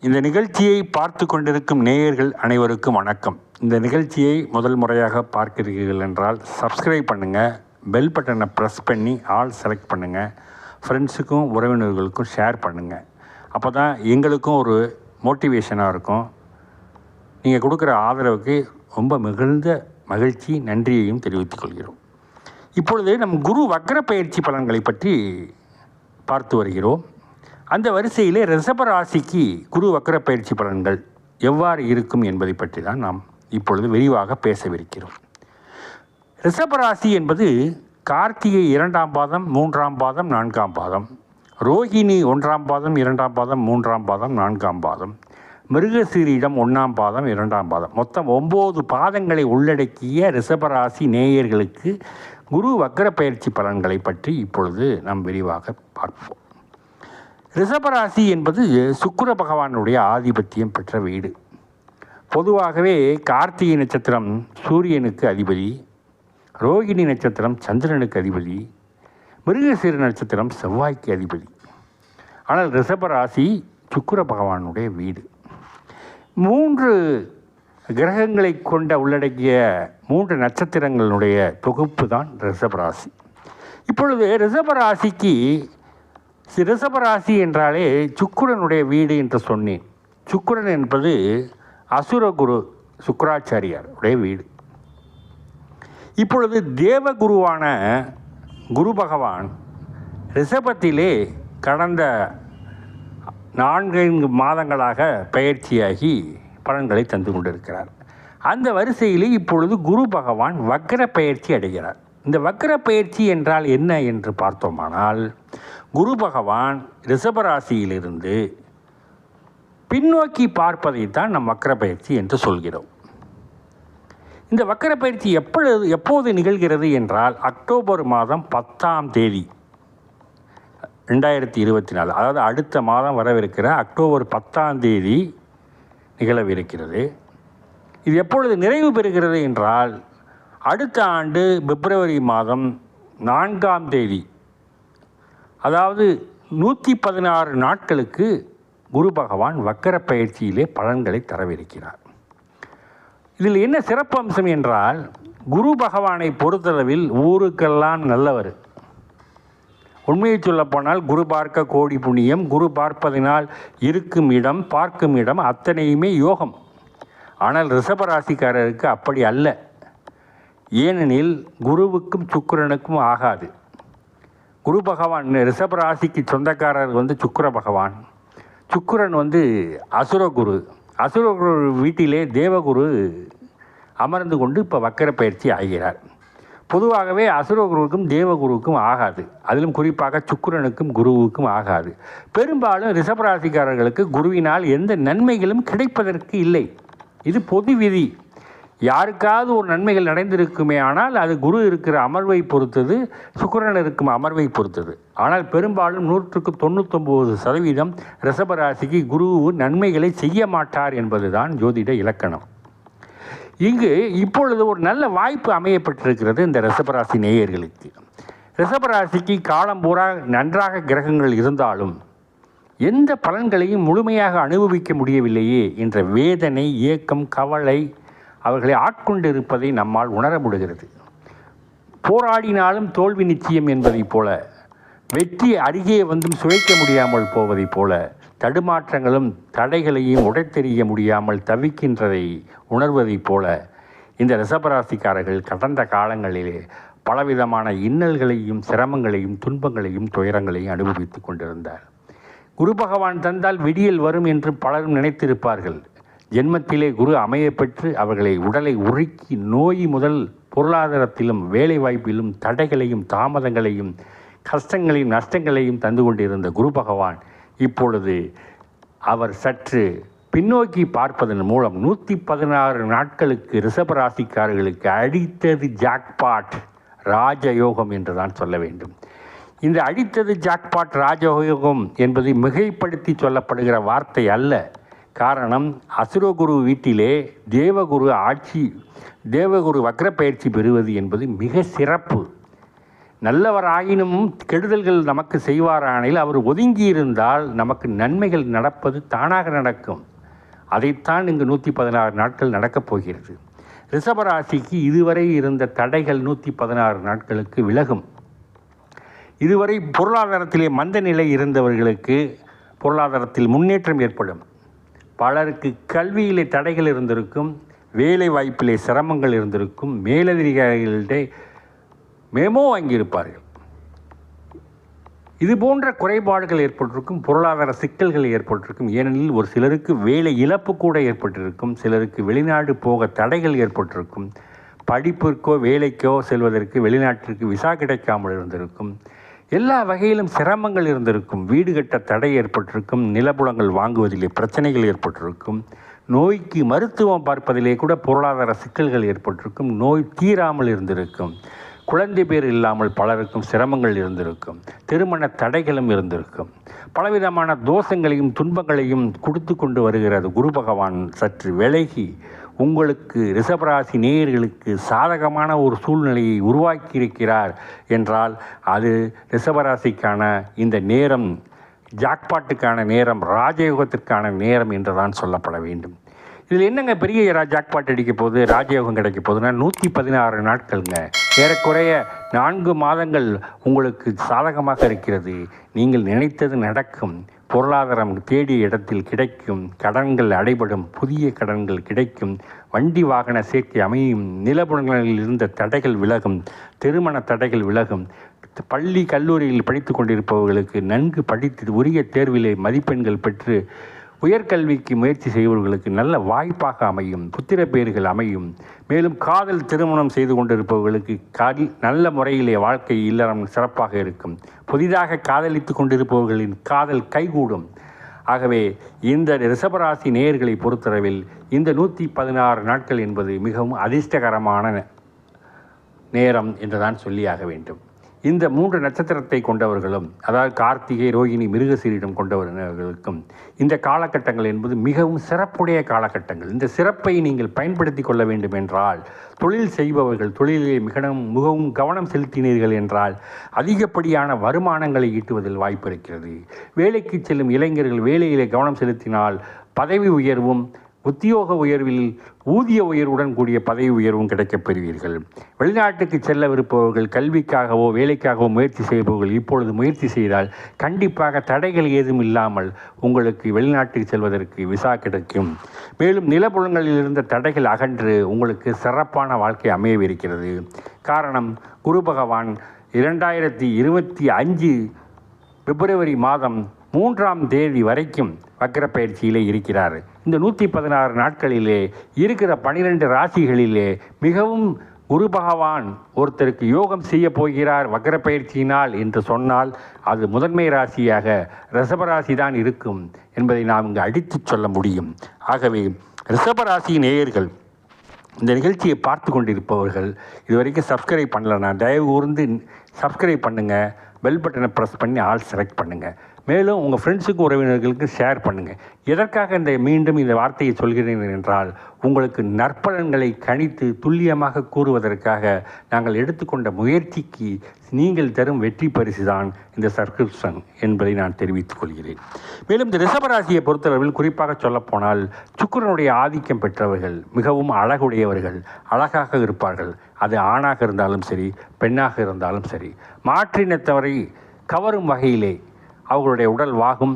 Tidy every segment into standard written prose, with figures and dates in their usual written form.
இந்த நிகழ்ச்சியை பார்த்து கொண்டிருக்கும் நேயர்கள் அனைவருக்கும் வணக்கம். இந்த நிகழ்ச்சியை முதல் முறையாக பார்க்கிறீர்கள் என்றால் சப்ஸ்கிரைப் பண்ணுங்கள், பெல் பட்டனை ப்ரெஸ் பண்ணி ஆல் செலக்ட் பண்ணுங்கள், ஃப்ரெண்ட்ஸுக்கும் உறவினர்களுக்கும் ஷேர் பண்ணுங்கள். அப்போ தான் எங்களுக்கும் ஒரு மோட்டிவேஷனாக இருக்கும். நீங்கள் கொடுக்குற ஆதரவுக்கு ரொம்ப மிகுந்த மகிழ்ச்சி, நன்றியையும் தெரிவித்துக் கொள்கிறோம். இப்பொழுது நம் குரு வக்ர பயிற்சி பலன்களை பற்றி பார்த்து வருகிறோம். அந்த வரிசையிலே ரிஷபராசிக்கு குரு வக்ர பயிற்சி பலன்கள் எவ்வாறு இருக்கும் என்பதை பற்றி தான் நாம் இப்பொழுது விரிவாக பேசவிருக்கிறோம். ரிஷபராசி என்பது கார்த்திகை 2ஆம் பாதம், 3ஆம் பாதம், 4ஆம் பாதம், ரோகிணி 1ஆம் பாதம், 2ஆம் பாதம், 3ஆம் பாதம், 4ஆம் பாதம், மிருகசீரிடம் 1ஆம் பாதம், 2ஆம் பாதம், மொத்தம் 9 பாதங்களை உள்ளடக்கிய ரிஷபராசி நேயர்களுக்கு குரு வக்ர பயிற்சி பலன்களை பற்றி இப்பொழுது நாம் விரிவாக பார்ப்போம். ரிஷபராசி என்பது சுக்கிர பகவானுடைய ஆதிபத்தியம் பெற்ற வீடு. பொதுவாகவே கார்த்திகை நட்சத்திரம் சூரியனுக்கு அதிபதி, ரோகிணி நட்சத்திரம் சந்திரனுக்கு அதிபதி, மிருகசீர நட்சத்திரம் செவ்வாய்க்கு அதிபதி. ஆனால் ரிஷபராசி சுக்கிர பகவானுடைய வீடு. 3 கிரகங்களை கொண்ட உள்ளடக்கிய 3 நட்சத்திரங்களுடைய தொகுப்பு தான் ரிஷபராசி. இப்பொழுது ரிஷபராசி என்றாலே சுக்கிரனுடைய வீடு என்று சொன்னேன். சுக்கிரன் என்பது அசுரகுரு சுக்கிராச்சாரியார் உடைய வீடு. இப்பொழுது தேவகுருவான குரு பகவான் ரிஷபத்திலே கடந்த 4 மாதங்களாக பயிற்சியாகி பலன்களை தந்து கொண்டிருக்கிறார். அந்த வரிசையிலே இப்பொழுது குரு பகவான் வக்ர பயிற்சி அடைகிறார். இந்த வக்ர பயிற்சி என்றால் என்ன என்று பார்த்தோமானால், குரு பகவான் ரிஷபராசியிலிருந்து பின்னோக்கி பார்ப்பதைத்தான் நம் வக்ர பயிற்சி என்று சொல்கிறோம். இந்த வக்ர பயிற்சி எப்போது நிகழ்கிறது என்றால் அக்டோபர் மாதம் 10ஆம் தேதி 2024, அதாவது அடுத்த மாதம் வரவிருக்கிற அக்டோபர் 10ஆம் தேதி நிகழவிருக்கிறது. இது எப்பொழுது நிறைவு பெறுகிறது என்றால் அடுத்த ஆண்டு பிப்ரவரி மாதம் 4ஆம் தேதி, அதாவது 116 நாட்களுக்கு குரு பகவான் வக்ர பயிற்சியிலே பலன்களை தரவிருக்கிறார். இதில் என்ன சிறப்பம்சம் என்றால், குரு பகவானை பொறுத்தளவில் ஊருக்கெல்லாம் நல்லவர். உண்மையை சொல்லப்போனால் குரு பார்க்க கோடி புண்ணியம், குரு பார்ப்பதினால் இருக்கும் இடம் பார்க்கும் இடம் அத்தனையுமே யோகம். ஆனால் ரிஷபராசிக்காரருக்கு அப்படி அல்ல. ஏனெனில் குருவுக்கும் சுக்கிரனுக்கும் ஆகாது. குரு பகவான் ரிஷபராசிக்கு சொந்தக்காரர் சுக்கிர பகவான். சுக்கிரன் அசுரகுரு. அசுரகுரு வீட்டிலே தேவகுரு அமர்ந்து கொண்டு இப்போ வக்ர பயிற்சி ஆகிறார். பொதுவாகவே அசுரகுருவுக்கும் தேவகுருவுக்கும் ஆகாது. அதிலும் குறிப்பாக சுக்கிரனுக்கும் குருவுக்கும் ஆகாது. பெரும்பாலும் ரிஷபராசிக்காரர்களுக்கு குருவினால் எந்த நன்மைகளும் கிடைப்பதற்கு இல்லை. இது பொது விதி. யாருக்காவது ஒரு நன்மைகள் நடந்திருக்குமே ஆனால் அது குரு இருக்கிற அமர்வை பொறுத்தது, சுக்கிரன் இருக்கும் அமர்வை பொறுத்தது. ஆனால் பெரும்பாலும் 99% ரிஷபராசிக்கு குரு நன்மைகளை செய்ய மாட்டார் என்பதுதான் ஜோதிட இலக்கணம். இங்கு இப்பொழுது ஒரு நல்ல வாய்ப்பு அமையப்பட்டிருக்கிறது இந்த ரிஷபராசி நேயர்களுக்கு. ரிஷபராசிக்கு காலம் பூரா நன்றாக கிரகங்கள் இருந்தாலும் எந்த பலன்களையும் முழுமையாக அனுபவிக்க முடியவில்லையே என்ற வேதனை, ஏக்கம், கவலை அவர்களை ஆட்கொண்டு இருப்பதை நம்மால் உணர முடிகிறது. போராடினாலும் தோல்வி நிச்சயம் என்பதைப் போல, வெற்றி அருகே வந்தும் சுவைக்க முடியாமல் போவதைப் போல, தடுமாற்றங்களும் தடைகளையும் உடைத்தெறிய முடியாமல் தவிக்கின்றதை உணர்வதைப் போல இந்த ரிஷபராசிக்காரர்கள் கடந்த காலங்களிலே பலவிதமான இன்னல்களையும் சிரமங்களையும் துன்பங்களையும் துயரங்களையும் அனுபவித்து கொண்டிருந்தார். குரு பகவான் தந்தால் விடியல் வரும் என்று பலரும் நினைத்திருப்பார்கள். ஜென்மத்திலே குரு அமையப்பெற்று அவர்களை உடலை உருக்கி நோய் முதல் பொருளாதாரத்திலும் வேலை வாய்ப்பிலும் தடைகளையும் தாமதங்களையும் கஷ்டங்களையும் நஷ்டங்களையும் தந்து கொண்டிருந்த குரு பகவான் இப்பொழுது அவர் சற்று பின்னோக்கி பார்ப்பதன் மூலம் 116 நாட்களுக்கு ரிஷபராசிக்காரர்களுக்கு அடித்தது ஜாக்பாட் ராஜயோகம் என்றுதான் சொல்ல வேண்டும். இந்த அடித்தது ஜாக்பாட் ராஜயோகம் என்பது மிகைப்படுத்தி சொல்லப்படுகிற வார்த்தை அல்ல. காரணம், அசுரகுரு வீட்டிலே தேவகுரு வக்ர பயிற்சி பெறுவது என்பது மிக சிறப்பு. நல்லவராயினும் கெடுதல்கள் நமக்கு செய்வாரானில் அவர் ஒதுங்கி இருந்தால் நமக்கு நன்மைகள் நடப்பது தானாக நடக்கும். அதைத்தான் இங்கு 116 நாட்கள் நடக்கப் போகிறது. ரிஷபராசிக்கு இதுவரை இருந்த தடைகள் 116 நாட்களுக்கு விலகும். இதுவரை பொருளாதாரத்திலே மந்த நிலை இருந்தவர்களுக்கு பொருளாதாரத்தில் முன்னேற்றம் ஏற்படும். பலருக்கு கல்வியிலே தடைகள் இருந்திருக்கும், வேலை வாய்ப்பிலே சிரமங்கள் இருந்திருக்கும், மேலதிகாரிகளிடையே மேமோ வாங்கியிருப்பார்கள். இது போன்ற குறைபாடுகள் ஏற்பட்டிருக்கும், பொருளாதார சிக்கல்கள் ஏற்பட்டிருக்கும். ஏனெனில் ஒரு சிலருக்கு வேலை இழப்பு கூட ஏற்பட்டிருக்கும், சிலருக்கு வெளிநாடு போக தடைகள் ஏற்பட்டிருக்கும், படிப்பிற்கோ வேலைக்கோ செல்வதற்கு வெளிநாட்டிற்கு விசா கிடைக்காமல் இருந்திருக்கும், எல்லா வகையிலும் சிரமங்கள் இருந்திருக்கும். வீடு கட்ட தடை ஏற்பட்டிருக்கும், நிலப்புலங்கள் வாங்குவதிலே பிரச்சனைகள் ஏற்பட்டிருக்கும், நோய்க்கு மருத்துவம் பார்ப்பதிலே கூட பொருளாதார சிக்கல்கள் ஏற்பட்டிருக்கும், நோய் தீராமல் இருந்திருக்கும், குழந்தை பேர் இல்லாமல் பலருக்கும் சிரமங்கள் இருந்திருக்கும், திருமண தடைகளும் இருந்திருக்கும். பலவிதமான தோஷங்களையும் துன்பங்களையும் கொடுத்து கொண்டு வருகிறது குரு பகவான் சற்று விலகி உங்களுக்கு ரிஷபராசி நேயர்களுக்கு சாதகமான ஒரு சூழ்நிலையை உருவாக்கியிருக்கிறார் என்றால் அது ரிஷபராசிக்கான இந்த நேரம் ஜாக்பாட்டுக்கான நேரம், ராஜயோகத்திற்கான நேரம் என்றுதான் சொல்லப்பட வேண்டும். இதில் என்னங்க பெரிய ஜாக்பாட் அடிக்க போகுது, ராஜயோகம் கிடைக்க போகுதுன்னா 116 நாட்கள்ங்க, ஏறக்குறைய 4 மாதங்கள் உங்களுக்கு சாதகமாக இருக்கிறது. நீங்கள் நினைத்தது நடக்கும், பொருளாதாரம் தேடிய இடத்தில் கிடைக்கும், கடன்கள் அடைபடும், புதிய கடன்கள் கிடைக்கும், வண்டி வாகன சேர்க்கை அமையும், நிலப்புலங்களில் இருந்த தடைகள் விலகும், திருமண தடைகள் விலகும், பள்ளி கல்லூரியில் படித்து கொண்டிருப்பவர்களுக்கு நன்கு படித்து உரிய தேர்விலே மதிப்பெண்கள் பெற்று உயர்கல்விக்கு முயற்சி செய்பவர்களுக்கு நல்ல வாய்ப்பாக அமையும், புத்திர பேர்கள் அமையும். மேலும் காதல் திருமணம் செய்து கொண்டிருப்பவர்களுக்கு நல்ல முறையிலே வாழ்க்கை இல்லறம் சிறப்பாக இருக்கும். புதிதாக காதலித்து கொண்டிருப்பவர்களின் காதல் கைகூடும். ஆகவே இந்த ரிஷபராசி நேயர்களை பொறுத்தளவில் இந்த 116 நாட்கள் என்பது மிகவும் அதிர்ஷ்டகரமான நேரம் என்றுதான் சொல்லியாக வேண்டும். இந்த 3 நட்சத்திரத்தை கொண்டவர்களும், அதாவது கார்த்திகை, ரோகிணி, மிருகசீரிடம் கொண்டவர்களுக்கும் இந்த காலகட்டங்கள் என்பது மிகவும் சிறப்புடைய காலகட்டங்கள். இந்த சிறப்பை நீங்கள் பயன்படுத்தி கொள்ள வேண்டும் என்றால், தொழில் செய்பவர்கள் தொழிலிலே மிகவும் கவனம் செலுத்தினீர்கள் என்றால் அதிகப்படியான வருமானங்களை ஈட்டுவதில் வாய்ப்பு இருக்கிறது. வேலைக்கு செல்லும் இளைஞர்கள் வேலையிலே கவனம் செலுத்தினால் பதவி உயர்வும், உத்தியோக உயர்வில் ஊதிய உயர்வுடன் கூடிய பதவி உயர்வும் கிடைக்கப் பெறுவீர்கள். வெளிநாட்டுக்கு செல்லவிருப்பவர்கள், கல்விக்காகவோ வேலைக்காகவோ முயற்சி செய்பவர்கள் இப்பொழுது முயற்சி செய்தால் கண்டிப்பாக தடைகள் ஏதும் இல்லாமல் உங்களுக்கு வெளிநாட்டுக்கு செல்வதற்கு விசா கிடைக்கும். மேலும் நிலப்புலங்களில் இருந்த தடைகள் அகன்று உங்களுக்கு சிறப்பான வாழ்க்கை அமையவிருக்கிறது. காரணம், குரு பகவான் 2025 பிப்ரவரி மாதம் 3ஆம் தேதி வரைக்கும் வக்ர பயிற்சியிலே இருக்கிறார். இந்த 116 நாட்களிலே இருக்கிற 12 ராசிகளிலே மிகவும் குரு பகவான் ஒருத்தருக்கு யோகம் செய்ய போகிறார் வக்ர பயிற்சியினால் என்று சொன்னால் அது முதன்மை ராசியாக ரிஷபராசி தான் இருக்கும் என்பதை நாம் இங்கு அடித்து சொல்ல முடியும். ஆகவே ரிஷபராசி நேயர்கள், இந்த நிகழ்ச்சியை பார்த்து கொண்டிருப்பவர்கள் இதுவரைக்கும் சப்ஸ்கிரைப் பண்ணலன்னா தயவு கூர்ந்து சப்ஸ்கிரைப் பண்ணுங்கள், பெல் பட்டனை ப்ரெஸ் பண்ணி ஆல் செலக்ட் பண்ணுங்கள். மேலும் உங்கள் ஃப்ரெண்ட்ஸுக்கும் உறவினர்களுக்கு ஷேர் பண்ணுங்கள். எதற்காக மீண்டும் இந்த வார்த்தையை சொல்கிறேன் என்றால், உங்களுக்கு நற்பலன்களை கணித்து துல்லியமாக கூறுவதற்காக நாங்கள் எடுத்துக்கொண்ட முயற்சிக்கு நீங்கள் தரும் வெற்றி பரிசு தான் இந்த சப்ஸ்கிரிப்ஷன் என்பதை நான் தெரிவித்துக் கொள்கிறேன். மேலும் இந்த ரிஷபராசியை பொறுத்தளவில் குறிப்பாக சொல்லப்போனால் சுக்கிரனுடைய ஆதிக்கம் பெற்றவர்கள், மிகவும் அழகுடையவர்கள், அழகாக இருப்பார்கள். அது ஆணாக இருந்தாலும் சரி, பெண்ணாக இருந்தாலும் சரி. மாற்றினத்தவரை கவரும் வகையிலே அவர்களுடைய உடல் வாகும்,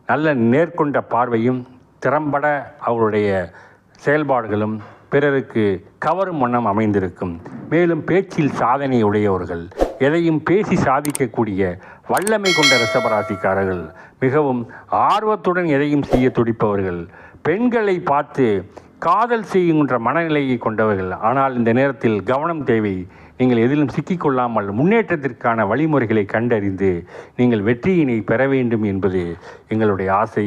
நல்ல நேர்கொண்ட பார்வையும், திறம்பட அவர்களுடைய செயல்பாடுகளும் பிறருக்கு கவரும் வண்ணம் அமைந்திருக்கும். மேலும் பேச்சில் சாதனை உடையவர்கள், எதையும் பேசி சாதிக்கக்கூடிய வல்லமை கொண்ட ரிஷபராசிக்காரர்கள், மிகவும் ஆர்வத்துடன் எதையும் செய்ய துடிப்பவர்கள், பெண்களை பார்த்து காதல் செய்கின்ற மனநிலையை கொண்டவர்கள். ஆனால் இந்த நேரத்தில் கவனம் தேவை. நீங்கள் எதிலும் சிக்கிக்கொள்ளாமல் முன்னேற்றத்திற்கான வழிமுறைகளை கண்டறிந்து நீங்கள் வெற்றியினை பெற வேண்டும் என்பது எங்களுடைய ஆசை.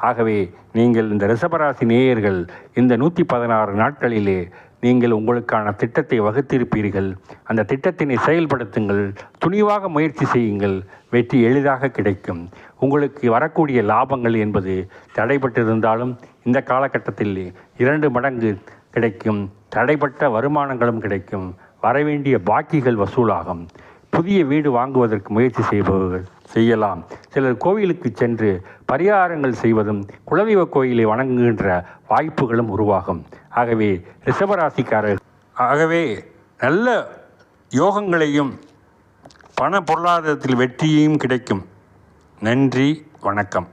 ஆகவே நீங்கள் இந்த ரிஷபராசி நேயர்கள் இந்த 116 நாட்களிலே நீங்கள் உங்களுக்கான திட்டத்தை வகுத்திருப்பீர்கள். அந்த திட்டத்தினை செயல்படுத்துங்கள், துணிவாக முயற்சி செய்யுங்கள், வெற்றி எளிதாக கிடைக்கும். உங்களுக்கு வரக்கூடிய லாபங்கள் என்பது தடைபட்டிருந்தாலும் இந்த காலகட்டத்தில் 2 மடங்கு கிடைக்கும். தடைப்பட்ட வருமானங்களும் கிடைக்கும். வரவேண்டிய பாக்கிகள் வசூலாகும். புதிய வீடு வாங்குவதற்கு முயற்சி செய்பவர்கள் செய்யலாம். சிலர் கோவிலுக்கு சென்று பரிகாரங்கள் செய்வதும் குலதெய்வ கோயிலை வணங்குகின்ற வாய்ப்புகளும் உருவாகும். ஆகவே ரிஷபராசிக்காரர்கள் நல்ல யோகங்களையும் பண பொருளாதாரத்தில் வெற்றியையும் கிடைக்கும். நன்றி, வணக்கம்.